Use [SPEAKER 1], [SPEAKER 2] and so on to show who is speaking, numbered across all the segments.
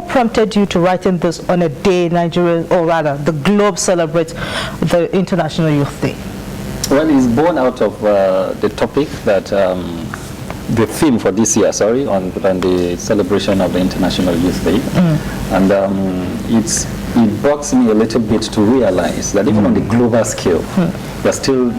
[SPEAKER 1] prompted you to writing this on a day Nigeria, or rather the globe, celebrates the International Youth Day?
[SPEAKER 2] Well, it's born out of the topic that the theme for this year, on the celebration of the International Youth Day, and it bugs me a little bit to realize that even on the global scale, we're still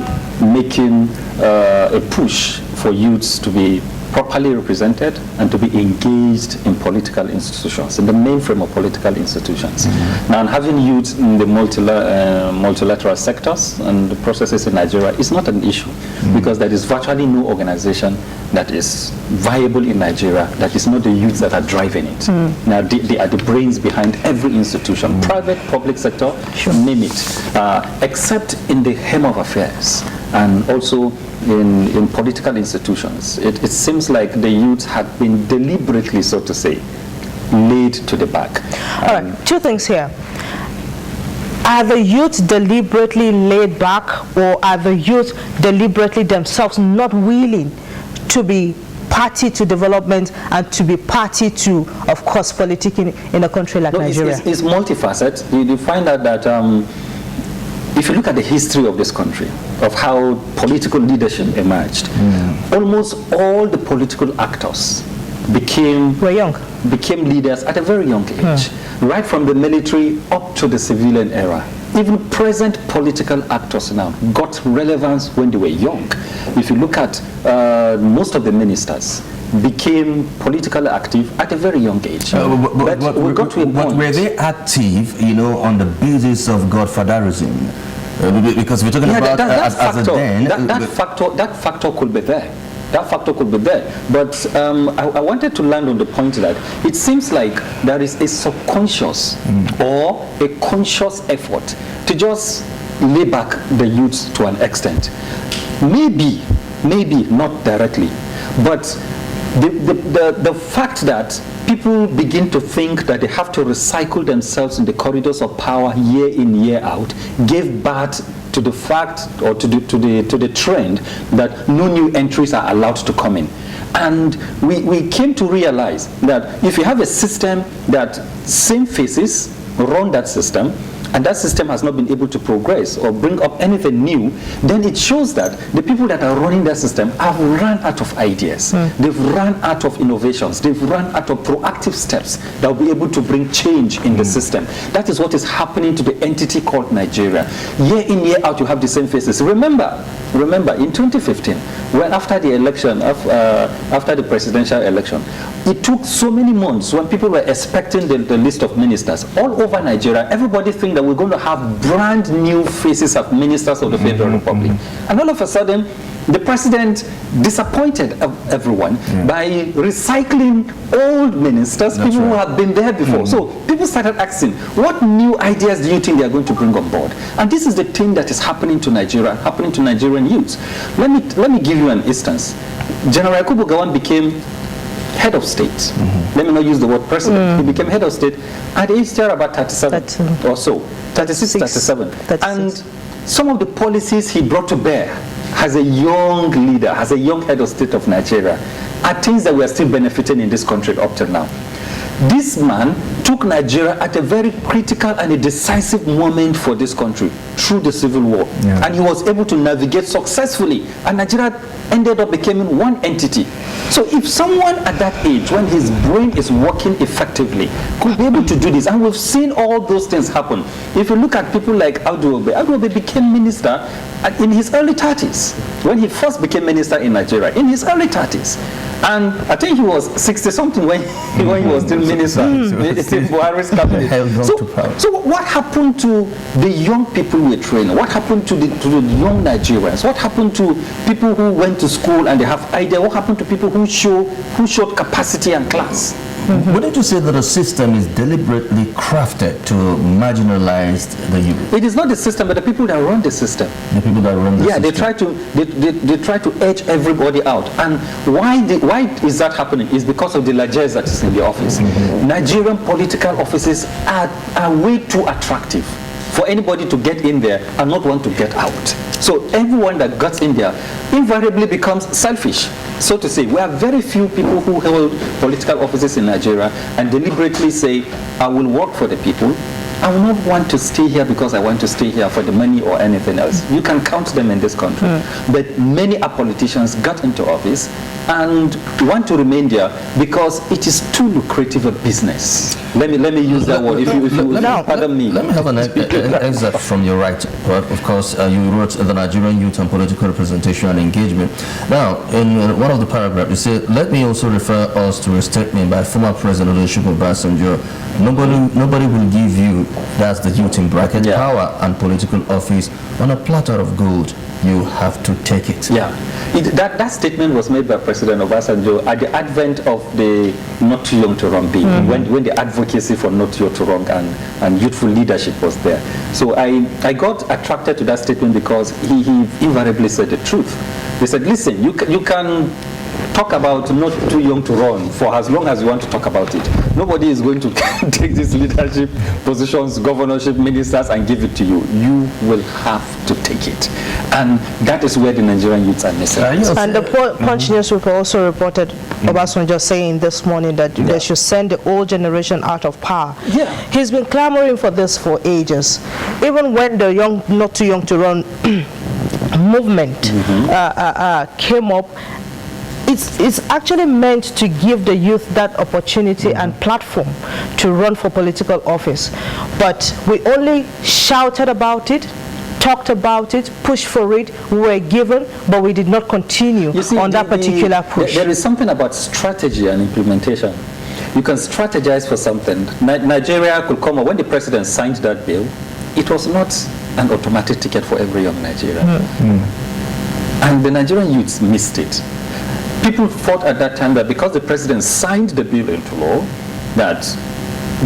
[SPEAKER 2] making a push for youths to be properly represented and to be engaged in political institutions, in the mainframe of political institutions. Now, having youth in the multilateral sectors and the processes in Nigeria is not an issue, because there is virtually no organization that is viable in Nigeria that is not the youth that are driving it. Now, they are the brains behind every institution, private, public sector, name it, except in the hem of affairs and also in political institutions. It seems like the youth have been deliberately, so to say, laid to the back.
[SPEAKER 1] All right, two things here. Are the youth deliberately laid back, or are the youth deliberately themselves not willing to be party to development and to be party to, of course, politicking in a country like Nigeria?
[SPEAKER 2] It's multifaceted. You find out that if you look at the history of this country, of how political leadership emerged, almost all the political actors became leaders at a very young age, right from the military up to the civilian era. Even present political actors now got relevance when they were young. If you look at most of the ministers, became politically active at a very young age. But we got to a point.
[SPEAKER 3] Were they active, on the basis of godfatherism? Because we're talking about
[SPEAKER 2] that factor could be there. That factor could be there. But I wanted to land on the point that it seems like there is a subconscious or a conscious effort to just lay back the youth to an extent. Maybe not directly, but the fact that people begin to think that they have to recycle themselves in the corridors of power year in, year out, gave birth to the fact, or to the trend, that no new entries are allowed to come in. And we came to realize that if you have a system that same faces run that system, and that system has not been able to progress or bring up anything new, then it shows that the people that are running that system have run out of ideas. They've run out of innovations. They've run out of proactive steps that will be able to bring change in the system. That is what is happening to the entity called Nigeria. Year in, year out, you have the same faces. Remember, in 2015, when after the election, after the presidential election, it took so many months when people were expecting the list of ministers all over Nigeria. Everybody think that we're going to have brand new faces of ministers of the Federal Republic. And all of a sudden, the president disappointed everyone by recycling old ministers, people who have been there before. So people started asking, what new ideas do you think they are going to bring on board? And this is the thing that is happening to Nigeria, happening to Nigerian youths. Let me give you an instance. General Yakubu Gowon became head of state. Let me not use the word president. He became head of state at the age of about 37 or so, 36, 37. 36. And some of the policies he brought to bear as a young leader, as a young head of state of Nigeria, are things that we are still benefiting in this country up till now. This man took Nigeria at a very critical and a decisive moment for this country through the civil war. And he was able to navigate successfully, and Nigeria ended up becoming one entity. So if someone at that age, when his brain is working effectively, could be able to do this, and we've seen all those things happen. If you look at people like Audu Obe became minister in his early 30s, when he first became minister in Nigeria, in his early 30s. And I think he was 60-something when he was still minister in Buhari's cabinet. So what happened to the young people we're training? What happened to the young Nigerians? What happened to people who went to school and they have idea? What happened to people who showed capacity and class?
[SPEAKER 3] Wouldn't you say that the system is deliberately crafted to marginalize the youth?
[SPEAKER 2] It is not the system, but the people that run the system.
[SPEAKER 3] The people that run the system.
[SPEAKER 2] They try to edge everybody out. And why is that happening? It's because of the largesse that is in the office. Nigerian political offices are way too attractive for anybody to get in there and not want to get out. So everyone that gets in there invariably becomes selfish, so to say. We have very few people who hold political offices in Nigeria and deliberately say, I will work for the people. I will not want to stay here because I want to stay here for the money or anything else. You can count them in this country. But many our politicians got into office and want to remain there because it is too lucrative a business. Let me use that word. If you pardon me.
[SPEAKER 3] Let me have an excerpt from your right. Of course, you wrote the Nigerian Youth and Political Representation and Engagement. Now, in one of the paragraphs, you say, let me also refer us to a statement by former President Olusegun Obasanjo. Nobody will give you, that's the youth in bracket, power and political office on a platter of gold. You have to take it.
[SPEAKER 2] Yeah, that statement was made by President Obasanjo at the advent of the Not Too Young to Run bill, when the advocacy for Not Too Young to Run and youthful leadership was there. So I got attracted to that statement because he invariably said the truth. He said, listen, you can talk about Not Too Young to Run for as long as you want to talk about it. Nobody is going to take these leadership positions, governorship, ministers, and give it to you. You will have to take it. And that is where the Nigerian youths are missing.
[SPEAKER 1] And the Punch newspaper also reported Obasanjo saying this morning that they should send the old generation out of power.
[SPEAKER 2] Yeah.
[SPEAKER 1] He's been clamoring for this for ages. Even when the Not Too Young to Run movement came up, it's actually meant to give the youth that opportunity and platform to run for political office. But we only shouted about it, talked about it, pushed for it, we were given, but we did not continue on that particular push.
[SPEAKER 2] There is something about strategy and implementation. You can strategize for something. Nigeria could come up, when the president signed that bill, it was not an automatic ticket for every young Nigerian. And the Nigerian youths missed it. People thought at that time that because the president signed the bill into law, that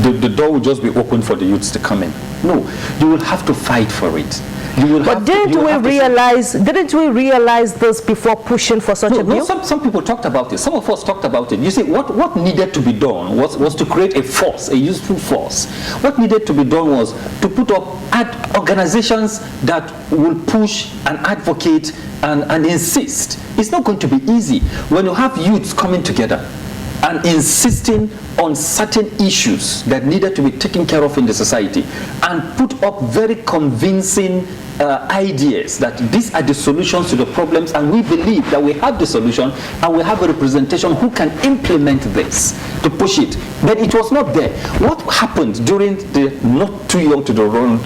[SPEAKER 2] the door would just be open for the youths to come in. No, you will have to fight for it.
[SPEAKER 1] But didn't we realize this before pushing for such a bill?
[SPEAKER 2] Some people talked about it. Some of us talked about it. You see, what needed to be done was to create a force, a useful force. What needed to be done was to put up organizations that will push and advocate and insist. It's not going to be easy when you have youths coming together and insisting on certain issues that needed to be taken care of in the society and put up very convincing ideas that these are the solutions to the problems, and we believe that we have the solution and we have a representation who can implement this to push it. But it was not there. What happened during the Not Too Young to Run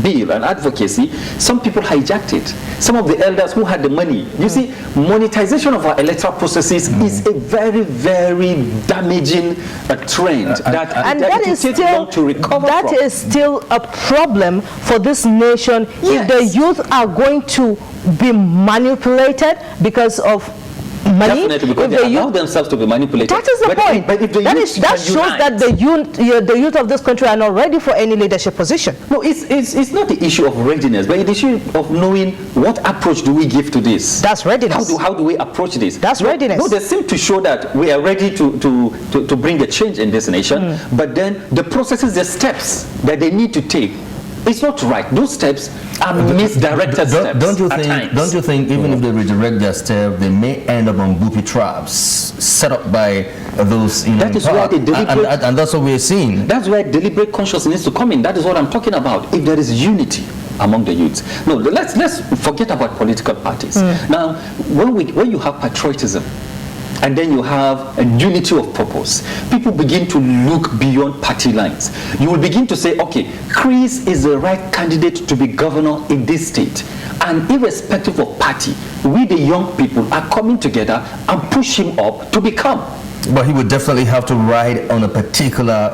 [SPEAKER 2] bill and advocacy, some people hijacked it. Some of the elders who had the money. You see, monetization of our electoral processes is a very, very damaging trend that is take long to recover from.
[SPEAKER 1] That is still a problem for this nation.
[SPEAKER 2] Yes.
[SPEAKER 1] If the youth are going to be manipulated because of money,
[SPEAKER 2] definitely, because they allow themselves to be manipulated.
[SPEAKER 1] That is the point.
[SPEAKER 2] But if the
[SPEAKER 1] that shows that the youth of this country are not ready for any leadership position.
[SPEAKER 2] No, it's not the issue of readiness, but the issue of knowing what approach do we give to this.
[SPEAKER 1] That's readiness.
[SPEAKER 2] How do we approach this?
[SPEAKER 1] That's readiness.
[SPEAKER 2] No, they seem to show that we are ready to bring a change in this nation, but then the processes, the steps that they need to take, it's not right. Those steps are misdirected steps.
[SPEAKER 3] Don't you think even if they redirect their step, they may end up on booby traps set up by those in
[SPEAKER 2] that is
[SPEAKER 3] power.
[SPEAKER 2] Where the deliberate,
[SPEAKER 3] and that's what we're seeing.
[SPEAKER 2] That's where deliberate consciousness needs to come in. That is what I'm talking about. If there is unity among the youths. No, let's forget about political parties. Now, when you have patriotism, and then you have a unity of purpose, people begin to look beyond party lines. You will begin to say, okay, Chris is the right candidate to be governor in this state. And irrespective of party, we the young people are coming together and push him up to become.
[SPEAKER 3] But he would definitely have to ride on a particular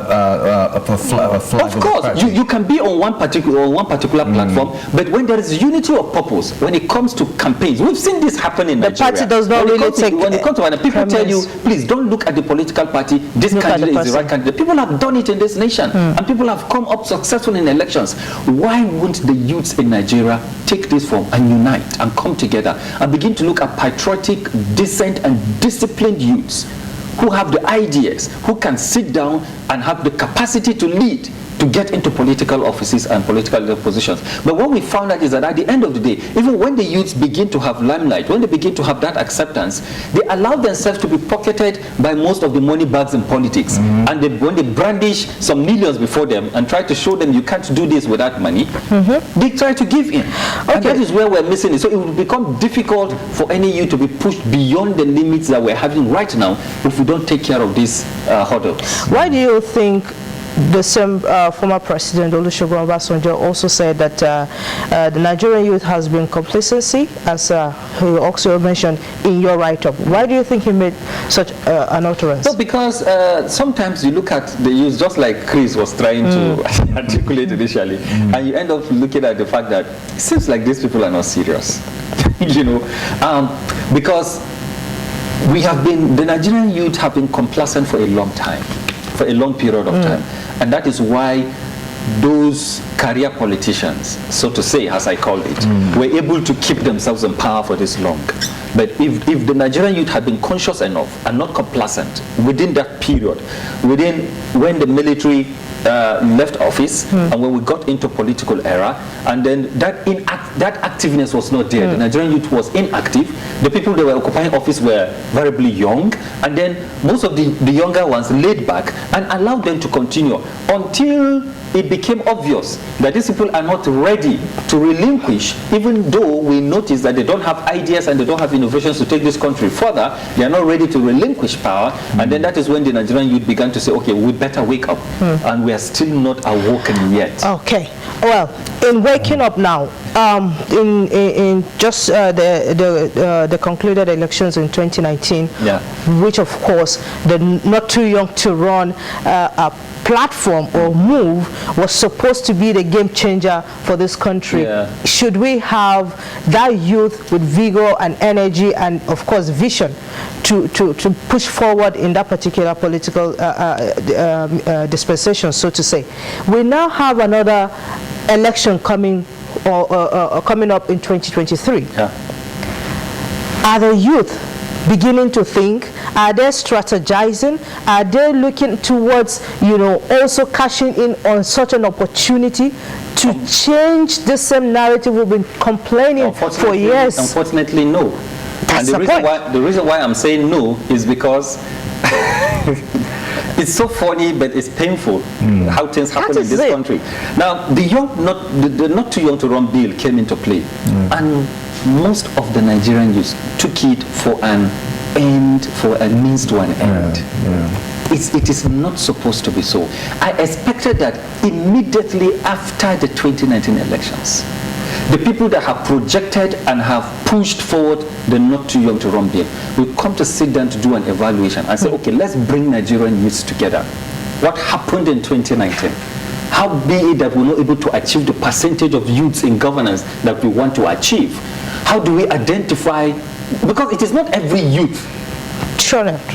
[SPEAKER 3] flag.
[SPEAKER 2] Of course, you can be on one particular platform, but when there is unity of purpose, when it comes to campaigns, we've seen this happen in Nigeria.
[SPEAKER 1] The party does not really take.
[SPEAKER 2] When it comes to people tell you, please don't look at the political party. This candidate is the right candidate. People have done it in this nation, and people have come up successful in elections. Why won't the youths in Nigeria take this form and unite and come together and begin to look at patriotic, decent, and disciplined youths who have the ideas, who can sit down and have the capacity to lead to get into political offices and political positions. But what we found out is that at the end of the day, even when the youths begin to have limelight, when they begin to have that acceptance, they allow themselves to be pocketed by most of the money bags in politics. And when they brandish some millions before them and try to show them you can't do this without money, they try to give in. And that is where we're missing it. So it will become difficult for any youth to be pushed beyond the limits that we're having right now if we don't take care of these hurdles.
[SPEAKER 1] Why do you think the same former president Olusegun Obasanjo also said that the Nigerian youth has been complacency, as he also mentioned in your write-up? Why do you think he made such an utterance?
[SPEAKER 2] No, because sometimes you look at the youth, just like Chris was trying to articulate initially, and you end up looking at the fact that it seems like these people are not serious, you know, because the Nigerian youth have been complacent for a long time, for a long period of time. And that is why those career politicians, so to say, as I call it, were able to keep themselves in power for this long. But if the Nigerian youth had been conscious enough and not complacent within that period, when the military left office and when we got into political era, and then that activeness was not there. The Nigerian youth was inactive. The people that were occupying office were variably young, and then most of the younger ones laid back and allowed them to continue until it became obvious that these people are not ready to relinquish, even though we notice that they don't have ideas and they don't have innovations to take this country further. They are not ready to relinquish power, and then that is when the Nigerian youth began to say, okay, we better wake up, and we are still not awoken yet.
[SPEAKER 1] Okay, well, in waking up now, in just the concluded elections in 2019, which of course the not too young to run platform or move was supposed to be the game changer for this country. Should we have that youth with vigor and energy and of course vision to push forward in that particular political dispensation, so to say? We now have another election coming coming up in 2023. Are the youth beginning to think? Are they strategizing? Are they looking towards, also cashing in on such an opportunity to change the same narrative we've been complaining for years?
[SPEAKER 2] Unfortunately, no.
[SPEAKER 1] That's
[SPEAKER 2] and the reason why I'm saying no is because it's so funny, but it's painful how things happen in this country. Now, the not too young to run bill came into play, and most of the Nigerian youth took it for an end, for a means to an end. It is not supposed to be so. I expected that immediately after the 2019 elections, the people that have projected and have pushed forward the not too young to run bill will come to sit down to do an evaluation and say, okay, let's bring Nigerian youths together. What happened in 2019? How be it that we're not able to achieve the percentage of youths in governance that we want to achieve? How do we identify? Because it is not every youth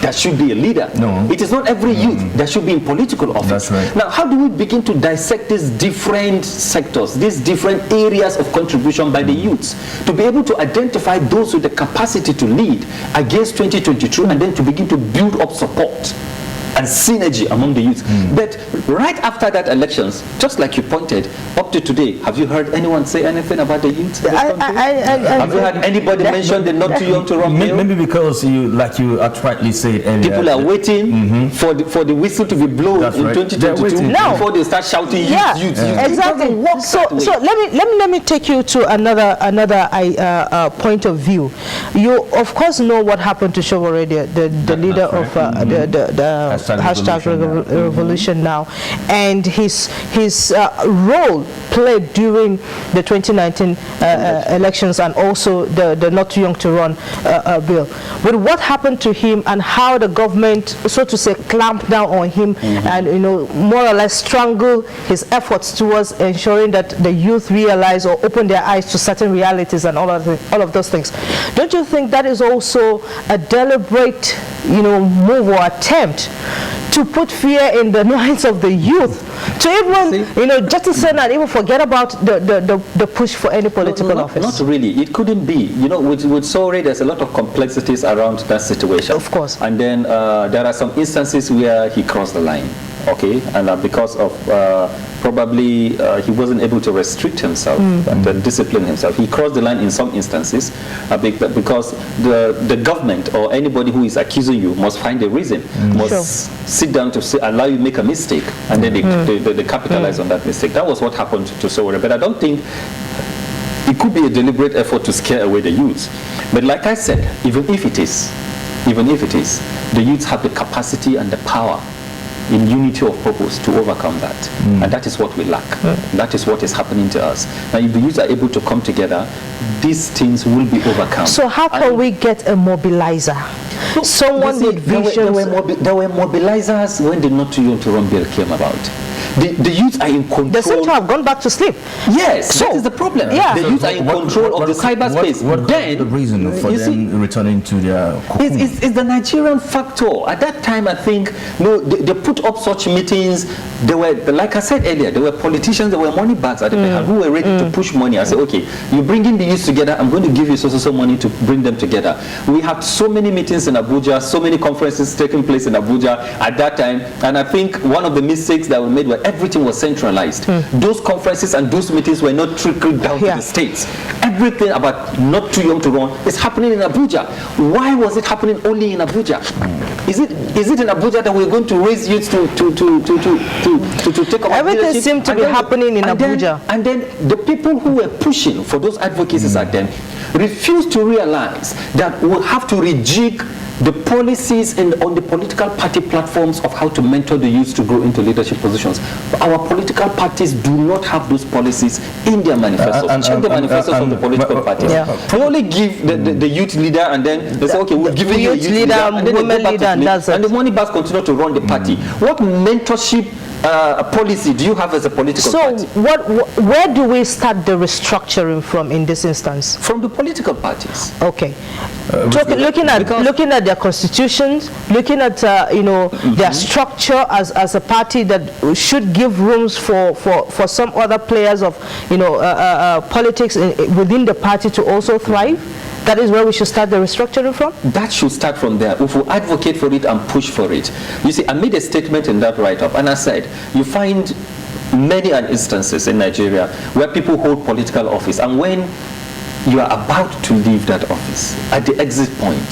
[SPEAKER 2] that should be a leader.
[SPEAKER 3] No.
[SPEAKER 2] It is not every youth that should be in political office.
[SPEAKER 3] That's right.
[SPEAKER 2] Now, how do we begin to dissect these different sectors, these different areas of contribution by the youths, to be able to identify those with the capacity to lead against 2022 and then to begin to build up support and synergy among the youth. But right after that elections, just like you pointed, up to today, have you heard anyone say anything about the youth? Have you heard anybody mention the not too young to run bill?
[SPEAKER 3] Maybe because like you rightly said earlier,
[SPEAKER 2] people are waiting for the whistle to be blown in 2022 before they start shouting youth.
[SPEAKER 1] Exactly. So let me take you to another point of view. You of course know what happened to Shovorede, the leader of the hashtag revolution now, and his role played during the 2019 elections and also the not too young to run bill. But what happened to him and how the government, so to say, clamped down on him and more or less strangled his efforts towards ensuring that the youth realize or open their eyes to certain realities and all of those things. Don't you think that is also a deliberate move or attempt to put fear in the minds of the youth, to even jettison and even forget about the push for any political office?
[SPEAKER 2] Not really. It couldn't be. With Sowore, there's a lot of complexities around that situation.
[SPEAKER 1] Of course.
[SPEAKER 2] And then there are some instances where he crossed the line. okay, and because of probably he wasn't able to restrict himself and discipline himself. He crossed the line in some instances because the government or anybody who is accusing you must find a reason, must sit down to say, allow you make a mistake, and then they capitalize on that mistake. That was what happened to Sowore, but I don't think it could be a deliberate effort to scare away the youth. But like I said, even if it is, the youths have the capacity and the power in unity of purpose to overcome that. And that is what we lack. That is what is happening to us. Now, if the youth are able to come together, these things will be overcome.
[SPEAKER 1] So how can we get a mobilizer? Someone with vision.
[SPEAKER 2] There were mobilizers when the Not Too Young to Run bill came about. The youth are in control.
[SPEAKER 1] They seem to have gone back to sleep.
[SPEAKER 2] Yes, that is the problem.
[SPEAKER 1] Yeah.
[SPEAKER 2] The youth are in control of the cyberspace.
[SPEAKER 3] What is the reason for them returning to their cocoon?
[SPEAKER 2] It's the Nigerian factor. At that time, I think, they put up such meetings. There were, like I said earlier, there were politicians, there were money bags at the back who were ready to push money. I said, okay, you bring in the youth together, I'm going to give you so money to bring them together. We had so many meetings in Abuja, so many conferences taking place in Abuja at that time, and I think one of the mistakes that were made was everything was centralized. Those conferences and those meetings were not trickled down to the states. Everything about Not Too Young to Run is happening in Abuja. Why was it happening only in Abuja? Is it in Abuja that we're going to raise youth to take over
[SPEAKER 1] Everything
[SPEAKER 2] leadership?
[SPEAKER 1] seemed to be happening in Abuja.
[SPEAKER 2] And then the people who were pushing for those advocacies at them refused to realize that we'll have to rejig the policies on the political party platforms of how to mentor the youth to grow into leadership positions. Our political parties do not have those policies in their manifestos. Check the manifestos of the political parties. They only give the youth leader, and then they say, okay, we'll give you a youth leader, and then
[SPEAKER 1] women leader, and that's it.
[SPEAKER 2] And the money bags continue to run the party. What mentorship policy do you have as a political party?
[SPEAKER 1] So where do we start the restructuring from in this instance?
[SPEAKER 2] From the political parties.
[SPEAKER 1] Okay. Looking at their constitutions, looking at their structure as a party that should give rooms for some other players of politics within the party to also thrive. That is where we should start the restructuring from?
[SPEAKER 2] That should start from there. If we advocate for it and push for it. You see, I made a statement in that write-up, and I said, you find many instances in Nigeria where people hold political office, and when you are about to leave that office, at the exit point,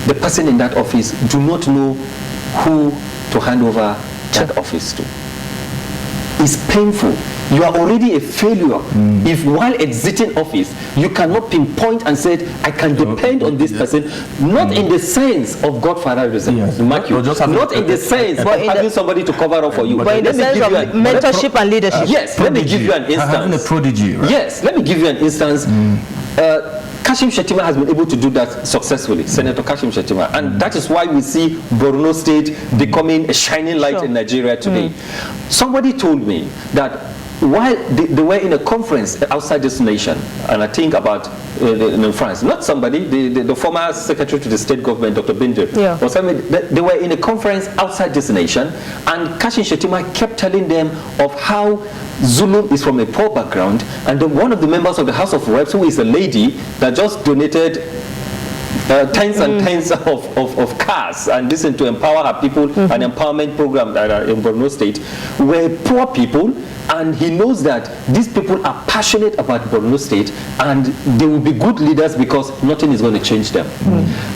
[SPEAKER 2] the person in that office do not know who to hand over that office to. It's painful. You are already a failure if while exiting office you cannot pinpoint and say, I can depend on this person, not in the sense of godfatherism, not in the sense of having somebody to cover up for you,
[SPEAKER 1] but in the sense of mentorship and leadership.
[SPEAKER 2] Yes, let me give you an instance.
[SPEAKER 3] Having a prodigy, right?
[SPEAKER 2] Yes, let me give you an instance. Kashim Shettima has been able to do that successfully, Senator Kashim Shettima, and that is why we see Borno State becoming a shining light in Nigeria today. Somebody told me that while they were in a conference outside this nation, and I think about in France, not somebody, the former secretary to the state government, Dr. Binder, or somebody, they were in a conference outside this nation, and Kashim Shettima kept telling them of how Zulu is from a poor background, and one of the members of the House of Reps, who is a lady that just donated tens and tens of cars and this to empower her people, an empowerment program that are in Borno State, were poor people, and he knows that these people are passionate about Borno State and they will be good leaders because nothing is going to change them.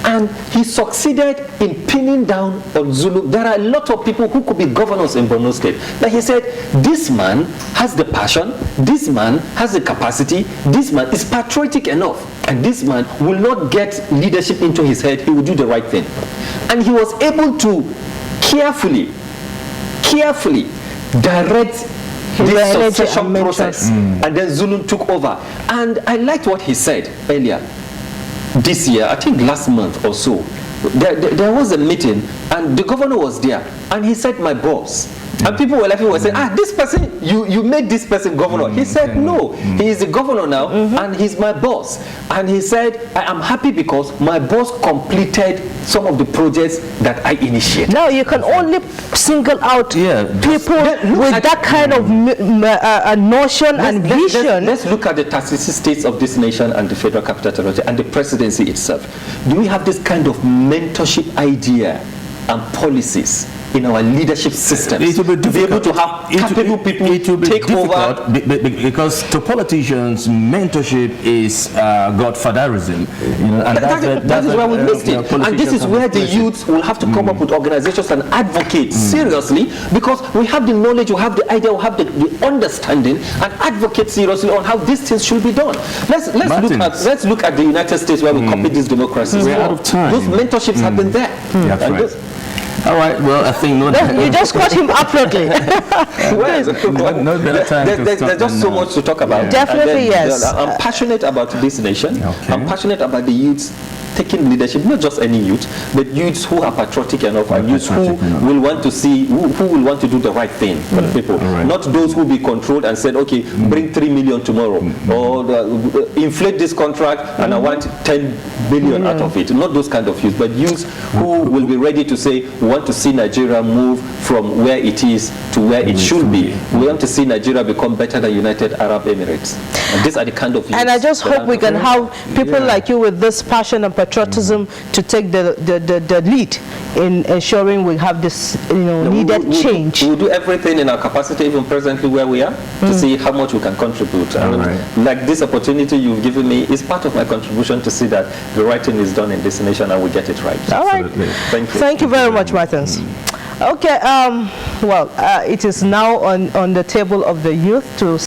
[SPEAKER 2] And he succeeded in pinning down on Zulu. There are a lot of people who could be governors in Borno State. But he said, this man has the passion, this man has the capacity, this man is patriotic enough, and this man will not get leadership into his head, he will do the right thing. And he was able to carefully direct this succession process, and then Zulu took over. And I liked what he said earlier this year, I think last month or so. There was a meeting, and the governor was there, and he said, my boss. And people were laughing, were saying, this person, you made this person governor. He said, no, he is the governor now, and he's my boss. And he said, I am happy because my boss completed some of the projects that I initiated.
[SPEAKER 1] Now you can only single out people with that kind of notion and vision.
[SPEAKER 2] Let's look at the 36 states of this nation and the Federal Capital Territory and the presidency itself. Do we have this kind of mentorship idea and policies in our leadership systems.
[SPEAKER 3] It will be
[SPEAKER 2] to be able to have capable people
[SPEAKER 3] it will be
[SPEAKER 2] take over.
[SPEAKER 3] difficult because to politicians, mentorship is godfatherism. And
[SPEAKER 2] that is where we missed it. And this is where the youth will have to come up with organizations and advocate seriously, because we have the knowledge, we have the idea, we have the understanding, and advocate seriously on how these things should be done. Let's look at the United States, where we copied these democracies.
[SPEAKER 3] We're out of time.
[SPEAKER 2] Those mentorships have been there.
[SPEAKER 3] That's
[SPEAKER 2] And
[SPEAKER 3] right.
[SPEAKER 2] those-
[SPEAKER 3] All right. Well, I think
[SPEAKER 1] You just caught him appropriately.
[SPEAKER 3] no better time to
[SPEAKER 2] there's
[SPEAKER 3] stop
[SPEAKER 2] just
[SPEAKER 3] than
[SPEAKER 2] so
[SPEAKER 3] now.
[SPEAKER 2] much to talk about.
[SPEAKER 3] Yeah.
[SPEAKER 1] Definitely,
[SPEAKER 2] And then,
[SPEAKER 1] yes.
[SPEAKER 2] I'm passionate about this nation.
[SPEAKER 3] Okay.
[SPEAKER 2] I'm passionate about the youths taking leadership, not just any youth, but youths who are patriotic enough, and youths who will want to see, who will want to do the right thing for the people.
[SPEAKER 3] Right.
[SPEAKER 2] Not those who will be controlled and said, okay, bring 3 million tomorrow, or inflate this contract and I want 10 billion out of it. Not those kind of youths, but youths who will be ready to say, we want to see Nigeria move from where it is to where it should be. We want to see Nigeria become better than United Arab Emirates. And these are the kind of youths.
[SPEAKER 1] And I just
[SPEAKER 2] that
[SPEAKER 1] hope we can have people like you with this passion and patriotism to take the lead in ensuring we have this needed change.
[SPEAKER 2] We'll do everything in our capacity, even presently where we are, to see how much we can contribute. And like this opportunity you've given me is part of my contribution to see that the right thing is done in this nation and we get it right.
[SPEAKER 1] All right.
[SPEAKER 2] Thank you.
[SPEAKER 1] Thank you very much, Martins. Okay, well, it is now on the table of the youth to